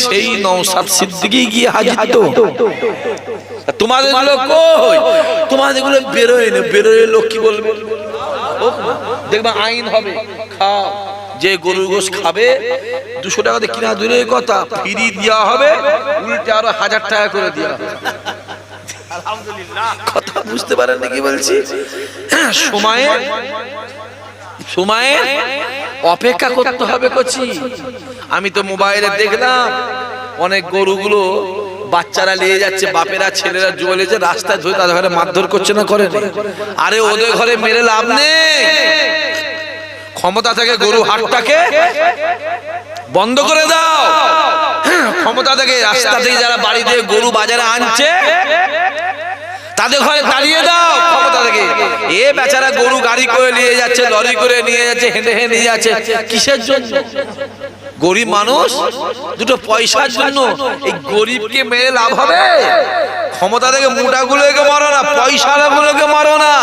সেই নওশাদ সিদ্দিকী গিয়ে হাজির তো। তোমাদের গুলো কই? তোমাদের গুলো বেরোয় না, বেরোয় লোক কি বলবে? দেখবা আইন হবে, খাও। যে গরু গোশ খাবে 200 টাকাতে কিনা দূরের কথা, ফ্রি দেওয়া হবে, উল্টে আরো 1000 টাকা করে দেওয়া হবে। কথা বুঝতে পারেন না কি বলছি? সময়ে অপেক্ষা করতে হবে কচি। আমি তো মোবাইলে দেখলাম অনেক গরুগুলো বাচ্চারা নিয়ে যাচ্ছে, বাপেরা ছেলেরা জুয়েলে যে রাস্তায় ধরে তাদের ঘরে মারধর করছে না, করে? আরে ওদের ঘরে মেরে লাভ নেই। ক্ষমতা থেকে গরু হাটটাকে বন্ধ করে দাও। ক্ষমতা থেকে রাস্তা থেকে যারা বাড়ি দিয়ে গরু বাজারে আনছে তাদের ঘরে তাড়িয়ে দাও। ক্ষমতা থেকে এ বেচারা গরু গাড়ি করে নিয়ে যাচ্ছে, লরি করে নিয়ে যাচ্ছে, হেঁটে হেঁটে নিয়ে যাচ্ছে, কিসের জন্য? গরিব মানুষ দুটো পয়সার জন্য। এই গরিবকে মেরে লাভ হবে? ক্ষমতা থেকে মোটাগুলোকে মারো না, পয়সাগুলোকে মারো না।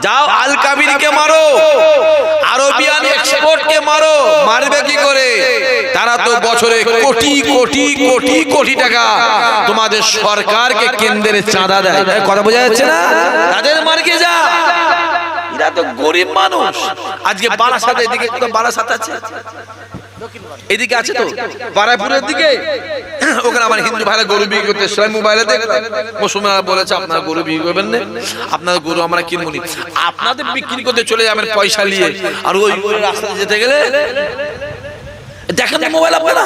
যাও আল কাবিরকে মারো, আরবিয়ান এক্সপোর্টকে মারো। মারবে কি করে? তারা তো বছরে কোটি কোটি কোটি কোটি টাকা তোমাদের সরকারকে কেন্দ্রের চাঁদা দেয়। কথা বোঝা যাচ্ছে না? তাদের মার্কে যা। এরা তো গরিব মানুষ। আজকে বারাসাত, এদিকে বারাসাত আছে, এদিকে আছে তো বারাইপুরের দিকে, ওখানে আমার হিন্দু ভাইরা গরু বিক্রি করতে এসেছিলাম। মোবাইলে দেখলাম মুসলমানরা বলেছে আপনারা গরু বিক্রি করবেন না, আপনাদের গরু আমরা কিনবো নি। আপনাদের বিক্রি করতে চলে যাবেন পয়সা নিয়ে, আর ওই রাস্তায় যেতে গেলে দেখেন মোবাইল আপনারা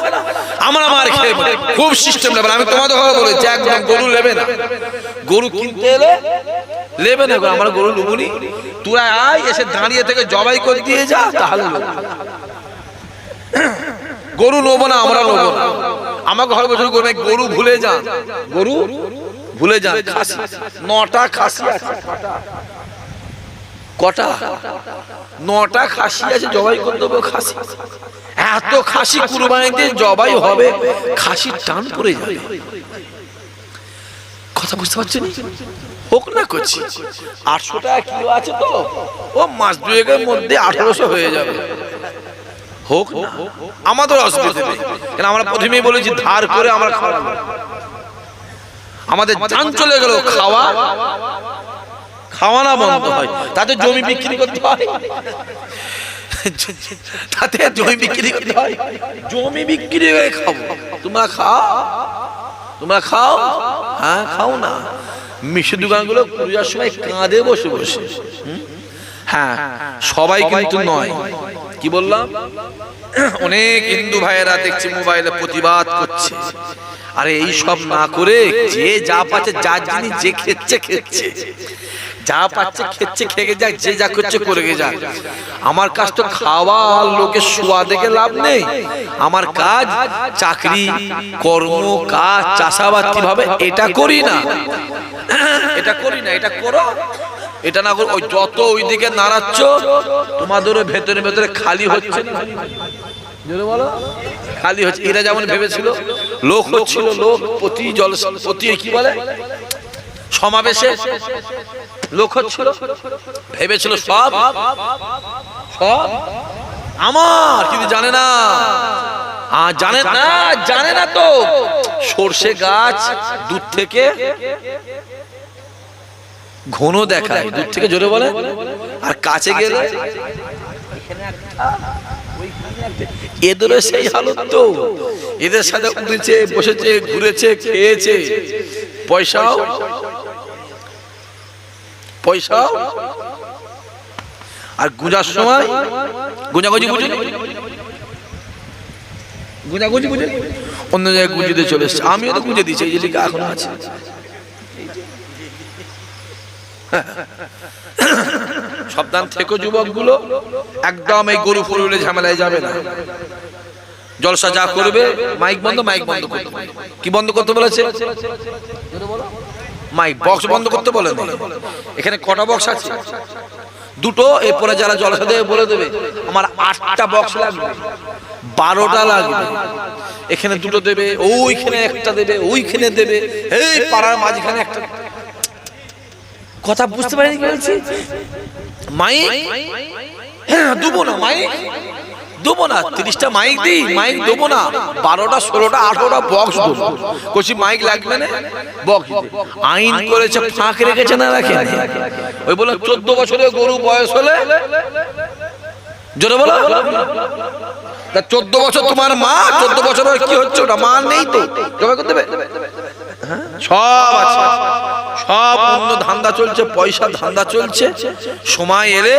আমার খেয়ে খুব সিস্টেম নেবেন। আমি তোমাদের ঘরে বলেছি একদম গরু নেবে না, গরু কিনতে এলে নেবে না। আমার গরু লুবুনি, তোরা আয় এসে দাঁড়িয়ে থেকে জবাই করে দিয়ে যা, তাহলে গরু নেবো না, আমরা নেবো না। আমার ঘরে বছর গরু ভুলে যান, গরু ভুলে যান। খাসি 9টা খাসি আছে, কটা? 9টা খাসি আছে, জবাই করে দেবো। খাসি এত খাসি কুরবানিতে জবাই হবে, খাসির টান পড়ে যাবে। কথা বুঝতে পারছেন? হোক না করছি 800 টাকা কিলো আছে তো, ও মাস দুয়েকের মধ্যে 1800 হয়ে যাবে। হোক না, আমাদের অসুবিধা নেই। কেন আমরা প্রথমেই বলেছি ধার করে আমরা খাওয়াবো। আমাদের জান চলে গেল, খাওয়ানা বন্ধ হয়, তাতে জমি বিক্রি করতে হয়, তাতে জমি বিক্রি করতে হয়। জমি বিক্রি করে খাবো। তোমরা খাও, হ্যাঁ খাও না। মিষ্টি দোকানগুলো পূজার সময় কাঁদে বসে বসে। হ্যাঁ সবাই কিন্তু নয়। কি বললাম? অনেক হিন্দু ভাইয়েরা দেখছি মোবাইলে প্রতিবাদ করছে। আরে এই সব না করে যে যা পাচ্ছে, যার জিনিস যে খেচ্ছে, যা পাচ্ছে খেচ্ছে, খেয়ে যাক, যে যা করছে করে যাক। আমার কাজ তো খাওয়া, লোকের শোয়া দেখে লাভ নেই। আমার কাজ চাকরি, কর্ম, কাজ, চাষাবাদ কিভাবে এটা করি না, এটা করি না, এটা করো। এটা না করো, ওই যত ওইদিকে নাড়াচ্ছ তোমাদের ভেতরে ভেতরে খালি হচ্ছে না, বলো খালি হচ্ছে। এরা যেমন ভেবেছিল লোক হচ্ছিল, লোক প্রতি প্রতি কি বলে সমাবেশে লোক হচ্ছিল, ভেবেছিল সব আমার, কিন্তু জানে না, জানে না তো সর্ষে গাছ দূর থেকে ঘন দেখায়, দূর থেকে জোরে বলে, আর কাছে গেলে এদেরও সেই হালত তো। এদের সাথে উঠেছে, বসেছে, ঘুরেছে, খেয়েছে, পয়সাও আর গুঁজার সময় গুঁজাগুজি বুঝে অন্য জায়গায় গুঁজিতে চলে এসছে। আমিও তো গুঁজে দিচ্ছি, এই যে এখন আছে। সাবধান থেকো যুবক গুলো, একদম এই গরু ফুরুলে ঝামেলায় যাবে না। জলসা যা করবে মাইক বন্ধ করবে। কি বন্ধ করতে বলেছে? মাইক বক্স বন্ধ করতে বলে। এখানে কটা বক্স আছে? 2টো। এরপরে যারা জলসা দেবে বলে দেবে আমার 8টা বক্স লাগবে, 12টা লাগবে। এখানে 2টো দেবে, ওইখানে একটা দেবে, ওইখানে দেবে, এই পাড়ার মাঝখানে একটা। কথা বুঝতে পারেনি কি বলছি? মাইক হ্যাঁ দেবো না, মাইক দেবো না, 30টা মাইক দিই, মাইক দেবো না, 12টা 16টা 18টা বক্স দেবো। কচি মাইক লাগবে না, বক্স। আইন করেছে, ফাঁক রেখেছে না রাখে? ওই বলে 14 বছরের গরু বয়স হলে, জোরে বলো, 14 বছর তোমার মা, 14 বছর কি হচ্ছে ওটা? মা নেই তো, জবাই করতে হবে। সব আছে, সব অন্য ধান্দা চলছে, পয়সা ধান্দা চলছে। সময় এলে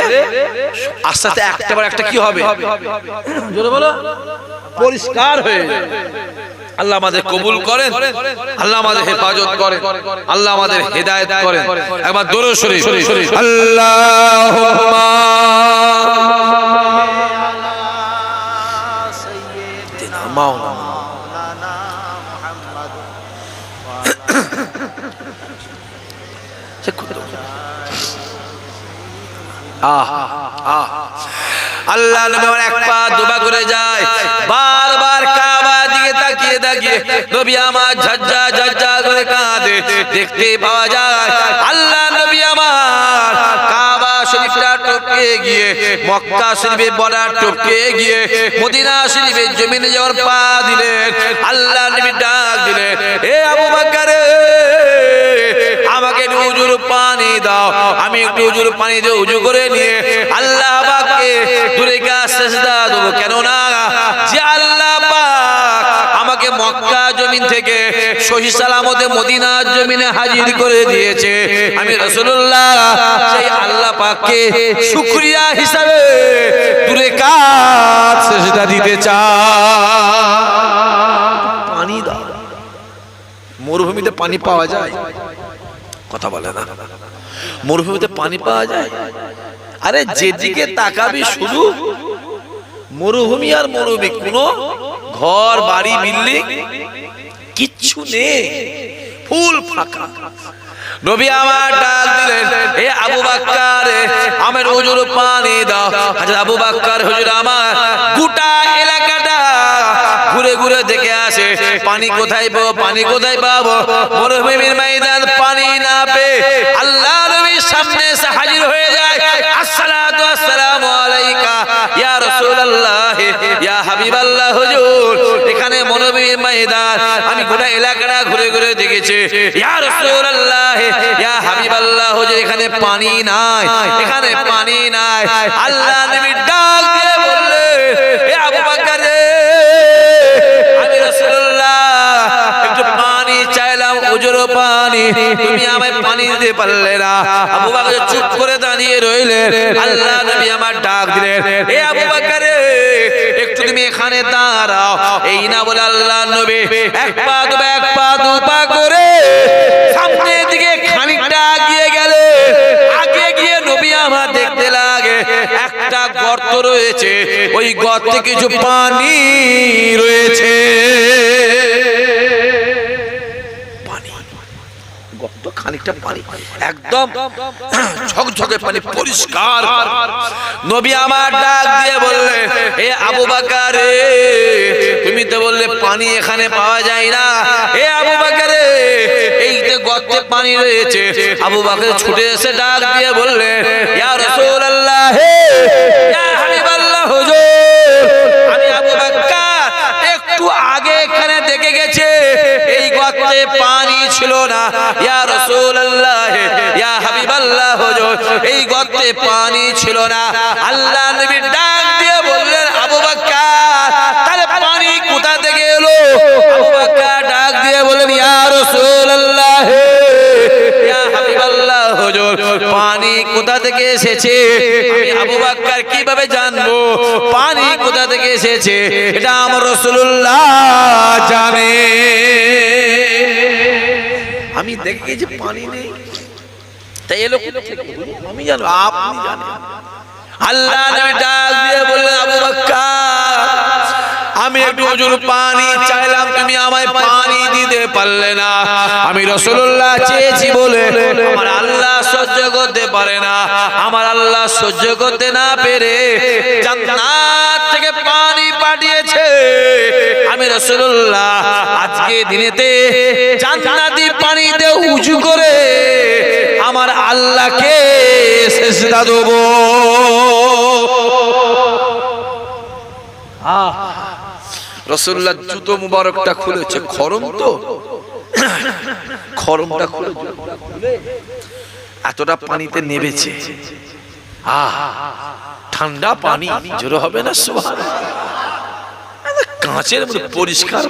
আস্তে আস্তে একটাবার একটা কি হবে, জোরে বলো, পরিষ্কার হয়ে। আল্লাহ আমাদের কবুল করেন, আল্লাহ আমাদের হেফাজত করেন, আল্লাহ আমাদের হেদায়েত করেন। একবার দরুদ শরীফ, আল্লাহুম্মা মাওলানা আল্লাহ নবী এক পা দুবা করে যায়, বারবার কাবা দিকে তাকিয়ে তাকিয়ে নবী আমার ঝাজ্জা ঝাজ্জা করে কাঁদে। দেখতে পাওয়া যায় আল্লাহ নবী আমার কাবা শরীফটা টপকে গিয়ে, মক্কা শরীফে বর্ডার টপকে গিয়ে মদিনা শরীফের জমিনে যাওয়ার পা দিলেন। আল্লাহ নবী ডাক দিলেন, এ আবু বকর, আমাকে একটু উজুর পানি দাও। আমি একটু উজুর পানি দিয়ে উজু করে নিয়ে আল্লাহ পাককে দূরে গিয়ে সিজদা দেব। কেন না, যে আল্লাহ পাক আমাকে মক্কা জমিন থেকে সহি সালামতে মদিনার জমিনে হাজির করে দিয়েছে, আমি রাসূলুল্লাহ সেই আল্লাহ পাককে শুকরিয়া হিসাবে দূরে কাত সিজদা দিতে চাই। পানি দাও। মরুভূমিতে পানি পাওয়া যায়? কথা বলে না। মরুভূমিতে পানি পাওয়া যায়? আরে যেদিকে তাকাবি শুধু মরুভূমি আর মরুভূমি, কোনো ঘর বাড়ি বিল্ডিং কিচ্ছু নেই, ফুল ফাঁকা। নবী আমার ডাক দিলেন, হে আবু বকর, আমার হুজুর পানি দাও। হযরত আবু বকর হুজুর আমার গোটা এলাকাটা ঘুরে ঘুরে দেখে আসে, পানি কোথায় পাবো, পানি কোথায় পাবো। মরুভূমির ময়দান পানি না পেয়ে আল্লাহ নবীর সামনে এসে হাজির হয়ে যায়। আসসালাতু ওয়াসসালামু আলাইকা ইয়া রাসূলুল্লাহ, ইয়া হাবিবাল্লাহ। হুজুর, এখানে মরুভূমির ময়দান, আমি গোটা এলাকাটা ঘুরে ঘুরে দেখেছি। ইয়া রাসূলুল্লাহ, ইয়া হাবিবাল্লাহ। হুজুর, এখানে পানি নাই, এখানে পানি নাই। আল্লাহ নবী ডাক দিয়ে বললেন, হে আবু বকর, আমি রাসূলুল্লাহ একটু পানি চাইলাম, উজুর পানি, তুমি আমায় পানি দিতে পারলে না। আবু বকর চুপ করে দাঁড়িয়ে রইলেন। আল্লাহ নবী আমার ডাক দিলেন, হে আবু বকর, একটু তুমি এখানে দাঁড়াও। এই না বলে আল্লাহ নবী এক পা দু পা করে সামনের দিকে খানিকটা এগিয়ে গেলে, আগে গিয়ে নবী আমার দেখতে লাগে একটা গর্ত রয়েছে, ওই গর্তে কিছু পানি রয়েছে। খানিকটা পানি, একদম ঝকঝকে পানি, পরিষ্কার। নবী আমার ডাক দিয়ে বললে, হে আবু বকর, তুমি তো বললে পানি এখানে পাওয়া যায় না। হে আবু বকর, এই যে গর্তে পানি রয়েছে। আবু বকর ছুটে এসে ডাক দিয়ে বললে, ইয়া রাসূলুল্লাহ, ইয়া হাবিবাল্লাহ। হুজুর, আমি আবু বকর একটু আগে এখানে দেখে গেছে এই গর্তে পানি ছিল না। ইয়া রাসূলুল্লাহ, ইয়া হাবিবাল্লাহ। হুজুর, এই গর্তে পানি ছিল না। আল্লাহ নবী ডাক দিয়ে বললেন, আবু বকর, তাহলে পানি কোথা থেকে এলো? আবু বকর ডাক দিয়ে বললেন, ইয়া রাসূলুল্লাহ, ইয়া হাবিবাল্লাহ। হুজুর, পানি কোথা থেকে এসেছে আমি আবু বকর কিভাবে জানবো পানি কোথা থেকে এসেছে? এটা আমার রাসূলুল্লাহ জানে। আমি দেখে যে পানি নেই, তাই এলো আমি জানো, আপনি জানেন। আল্লাহ নবী ডাক দিয়ে বললেন, আবু বকর, আমি একটু হুজুর পানি চাইলাম, তুমি আমায় পানি দিতে পারলে না। আমি রাসূলুল্লাহ চেয়েছি বলে আমার আল্লাহ সহ্য করতে পারে না। আমার আল্লাহ সহ্য করতে না পেরে জান্নাত থেকে পানি পাঠিয়েছে। আমি রাসূলুল্লাহ আজকে দিনেতে জান্নাতি পানিতে উজু করে আমার আল্লাহকে সিজদা দেব। রাসূলুল্লাহ জুতো মুবারকটা খুলেছে, খরম তো, খরমটা খুলে এতটা পানিতে নেবেছে, ঠান্ডা পানি, জোরে হবে না সুবহানাল্লাহ, কাঁচের মতো পরিষ্কার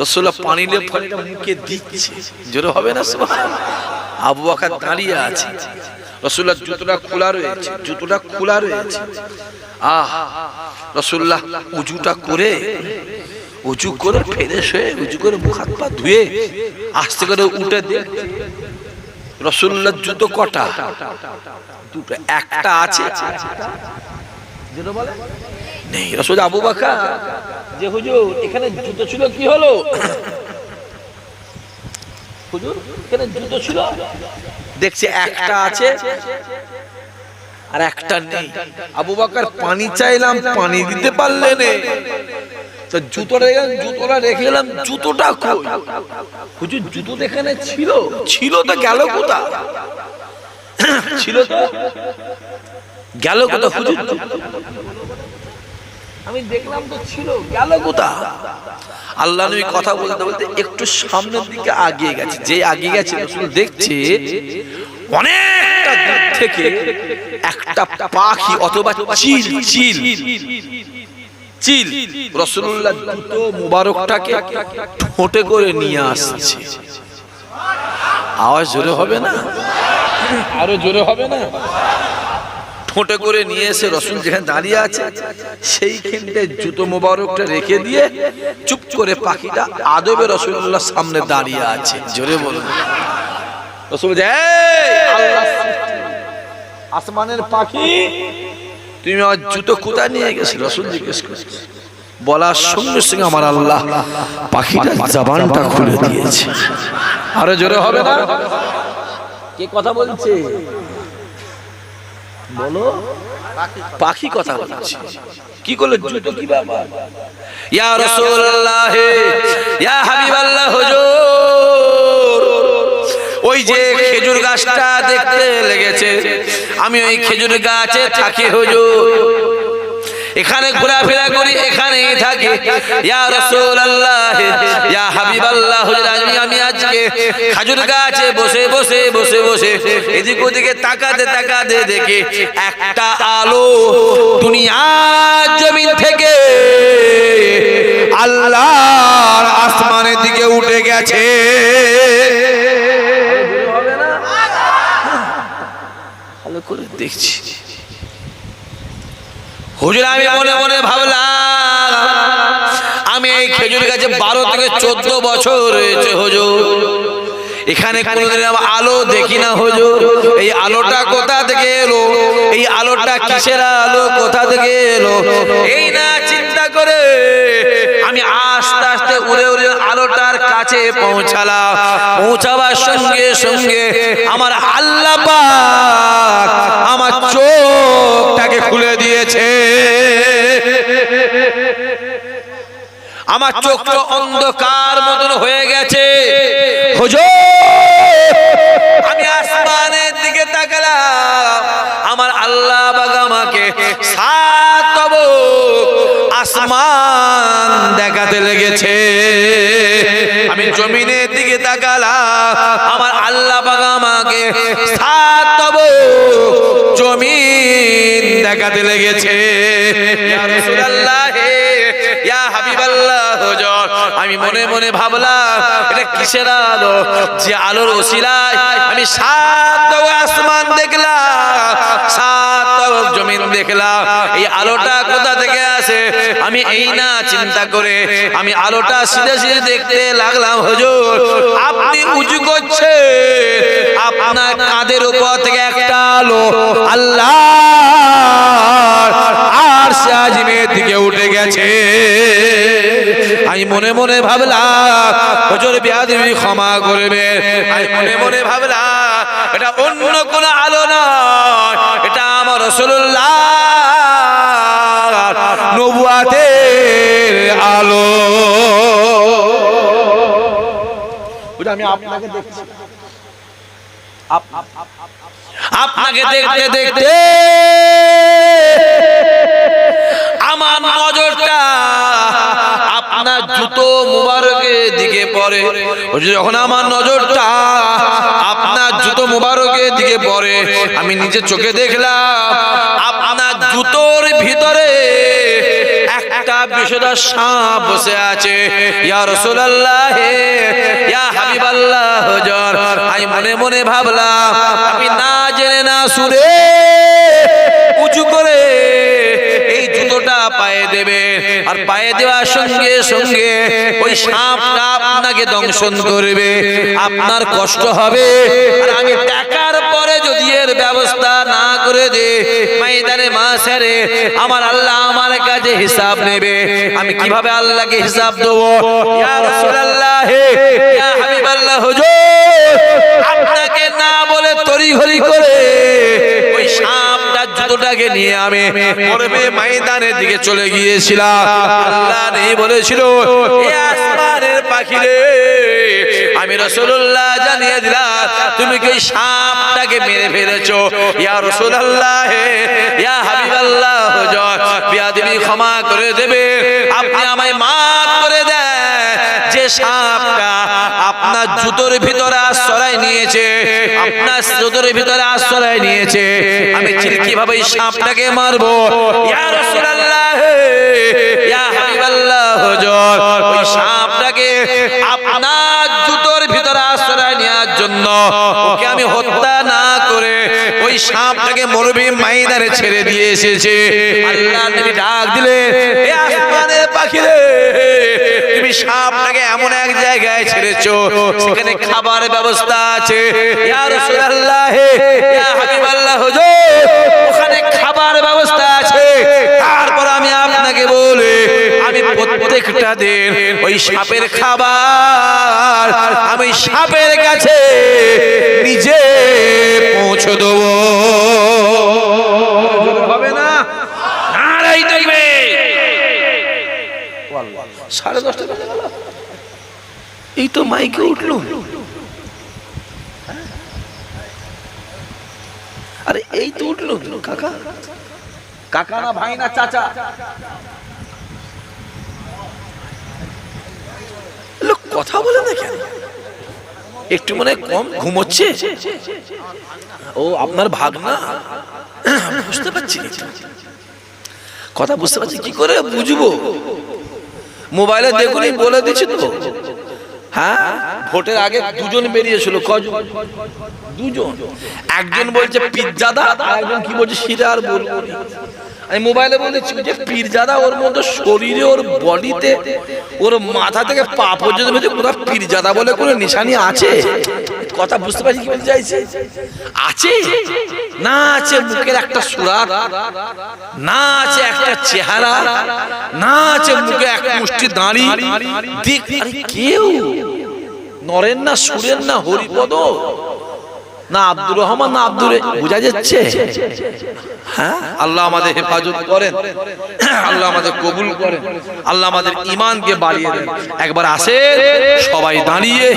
রাসূলুল্লাহ পানি নিয়ে পানিটা মুখে দিচ্ছে, জোরে হবে না সুবহানাল্লাহ। আবু বকর দাঁড়িয়ে আছে, রাসূলুল্লাহ জুতোটা খোলা রয়েছে, জুতোটা খোলা রয়েছে। রাসূলুল্লাহ উজুটা করে, উজু করে ফ্রেশ হয়ে, উজু করে মুখ হাত পা ধুয়ে আস্তে করে উঠে দিয়ে রাসূলুল্লাহ জুতো কটা? দুটো, একটা আছে যেটা বলে নেই। রাসূল আবু বকর, যে হুজুর এখানে জুতো ছিল, কি হলো হুজুর? এখানে জুতো ছিল, দেখছি একটা আছে আর একটা নেই। আবু বকর পানি চাইলাম, পানি দিতে পারলে না, তো জুতোটা রেখে গেলাম, জুতোটা কই? হুজুর জুতো এখানে ছিল, ছিল তো গেল কোথা? ছিল তো গেল কোথা হুজুর? আমি দেখলাম তো ছিল, গেল কোথা? আল্লাহ নবী কথা বলতে বলতে একটু সামনের দিকে আগিয়ে গেছে, যে আগিয়ে গেছে রাসূল দেখছে অনেকটা দূর থেকে একটা পাখি অথবা চিল চিল চিল রাসূলুল্লাহ জুতো মুবারকটাকে ঠোঁটে করে নিয়ে আসছে। আওয়াজ জোরে হবে না? আরো জোরে হবে না? ঠোঁটে করে নিয়ে এসে রাসূল যেখানে দাঁড়িয়ে আছে সেইখানটায় জুতো মুবারকটা রেখে দিয়ে চুপ করে পাখিটা আদবে রাসূলুল্লাহ সামনে দাঁড়িয়ে আছে। জোরে বলুন। রাসূল বলে, আল্লাহ আসমানের পাখি, তুমি আমার জুতো কোথায় নিয়ে গেছিলে? রাসূল জিজ্ঞেস করছে। বলার সঙ্গে সঙ্গে আমার আল্লাহ পাখিটার জবানটা খুলে দিয়েছে। আরো জোরে হবে না? কে কথা বলছে বলো? পাখি কথা বলছে। কি করলো? জুতো কি ব্যাপার? ইয়া রাসূলুল্লাহ, ইয়া হাবিবাল্লাহ হুজুর, ওই যে খেজুর গাছটা দেখতে লেগেছে, আমি ওই খেজুর গাছে থাকি হুজুর, এখানে ঘোরাফেরা করি, এখানেই থাকি। ইয়া রাসূলুল্লাহ, ইয়া হাবিবাল্লাহ হুজুর, আমি আজকে খেজুর গাছে বসে বসে বসে বসে এদিক ওদিকে তাকাতে তাকাতে দেখি একটা আলো দুনিয়ার জমিন থেকে আল্লাহর আসমানের দিকে উঠে গেছে। ভালো করে দেখছি হুজুর, আমি মনে মনে ভাবলাম আমি এই খেজুর গাছে 12 থেকে 14 বছর হয়েছে হুজুর, এখানে কোনোদিন আলো দেখি না হুজুর। এই আলোটা কোথা থেকে এলো? এই আলোটা কিসের আলো? কোথা থেকে এলো? এই না চিন্তা করে আমি আস্তে আস্তে উড়ে উড়ে আলোটার কাছে পৌঁছালাম। পৌঁছাবার সঙ্গে সঙ্গে আমার আল্লাহ পাক আমার চোখটাকে খুলে দিয়েছে। আমার চোখটা অন্ধকার মতন হয়ে গেছে হুজুর। আমি আসমানের দিকে তাকালাম, আমার আল্লাহ পাক আমাকে 7 আসমান দেখাতে লেগেছে। আমি জমিনের দিকে তাকালাম, আমার আল্লাহ পাক আমাকে 7 জমিন দেখাতে লেগেছে। ইয়া রাসূলুল্লাহ, ইয়া হাবিবাল্লাহ হুজুর, আমি মনে মনে ভাবলাম এটা কিসের আলো? যে আলোর ওসিলায় আমি 7 আসমান দেখলাম, 7 জমিন দেখলাম। এই আলোটা কোথা থেকে আসে? আমি এই না চিন্তা করে আমি আলোটা সিধে সিধে দেখতে লাগলাম। হুজুর, আপনি উঁচু করছে, আপনার কাঁধের উপর থেকে একটা আলো আল্লাহ আরশে আজিমের দিকে উঠে গেছে। আমি মনে মনে ভাবলাম হুজুর বেয়াদবি ক্ষমা করবে। আমি মনে মনে ভাবলাম এটা অন্য কোন আলো নয়, এটা আমার রাসূলুল্লাহ নবুয়াতের আলো। আমি আপনাকে দেখছি, আপনাকে দেখতে দেখতে আমার নজরটা আপনার জুতো মুবারকের দিকে পড়ে। যখন আমার নজরটা আপনার জুতো মুবারকের দিকে পড়ে, আমি নিজে চোখে দেখলাম আপনার জুতোর ভিতরে একটা বিষধর সাপ বসে আছে। ইয়া রাসূলুল্লাহ, ইয়া হাবিবাল্লাহ হুজুর, আমি মনে মনে ভাবলাম আমি না জেনে না শুনে উঁচু করে এই জুতোটা পায়ে দেবে, আর পায়ে দেওয়ার সঙ্গে সঙ্গে ওই সাপটা আপনাকে দংশন করবে, আপনার কষ্ট হবে। আর আমি টাকার পরে যদি এর ব্যবস্থা না করে দে ময়দানে মাশারে আমার আল্লাহ আমার কাছে হিসাব নেবে। আমি কিভাবে আল্লাহকে হিসাব দেব? ইয়া রাসূলুল্লাহ, ইয়া হাবিবাল্লাহ হুজুর, আপনাকে না বলে তড়িঘড়ি করে ওই সাপটা জুতোটাকে নিয়ে আমি মরবে ময়দানের দিকে চলে গিয়েছিলাম। আল্লাহ নেই বলেছিল এ আসমানের পাখি রে, আমি রাসূলুল্লাহ জানিয়ে দিলাম তুমি কি সাপটাকে মেরে ফেলেছো। ইয়া রাসূলুল্লাহ, ইয়া হাবিবাল্লাহ হুজুর, বিয়াদবি ক্ষমা করে দেবে, আপনি আমায় maaf করে দেন। যে সাপটা আপনার জুতোর ভিতরে আশ্রয় নিয়েছে, আপনার জুতোর ভিতরে আশ্রয় নিয়েছে, আমি কিভাবে এই সাপটাকে মারবো? ইয়া রাসূলুল্লাহ, ইয়া হাবিবাল্লাহ হুজুর, ওই সাপটাকে আপনার জুতোর ভিতরে আশ্রয় নেওয়ার জন্য ওকে আমি হত্যা না করে ওই সাপটাকে মরবে ময়দানে ছেড়ে দিয়ে এসেছে। আল্লাহ নবী ডাক দিলে এ আসমানের পাখি রে, তুমি সাপটাকে এমন এক জায়গায় ছেড়েছো সেখানে খাবার ব্যবস্থা আছে। ইয়া রাসূলুল্লাহ, ইয়া হাবিবাল্লাহ হুজুর, ওখানে খাবার ব্যবস্থা আছে। তারপর আমি আপনাকে বলি আমি প্রত্যেকটা দিন ওই সাপের খাবার আমি সাপের কাছে নিজে পৌঁছে দেব। হবে না? নারাই দেখবে 10:30 বেজে গেল, এই তো মাইকে উঠলো। আরে এই তো উঠলো কাকা, কাকা না ভাই না চাচা? লোক কথা বলে না কেন? একটু মনে কম ঘুমোচ্ছে। ও আপনার ভাগনা, বুঝতে পারছি কথা, বুঝতে পারছি কি করে বুঝবো? মোবাইলে দেখুনই বলে দিচ্ছি তো। হ্যাঁ, ভোটের আগে দুজন বেরিয়েছিল। কজন? দুজন। একজন বলছে পীরজাদা, আর একজন কি বলছে শিরার বুলবুলি। আমি মোবাইলে বলেছি যে পীরজাদা ওর মধ্যে শরীরে, ওর বডিতে, ওর মাথা থেকে পা পর্যন্ত পুরো পীরজাদা বলে কোনো নিশানি আছে? কথা বুঝতে পারছি কি বলতে চাইছে? আছে না? আছে মুখের একটা সুরাত, না আছে একটা চেহারা, না আছে মুখে এক মুষ্টি দাঁড়ি। দেখ কেউ নরেন না, সুরেন না, হরিপদ না, আব্দুর রহমান না, আব্দুর, বোঝা যাচ্ছে? হ্যাঁ, আল্লাহ আমাদের হেফাজত করেন, আল্লাহ আমাদের কবুল করেন, আল্লাহ আমাদের ঈমানকে বাড়িয়ে দেন। একবার আসে সবাই দাঁড়িয়ে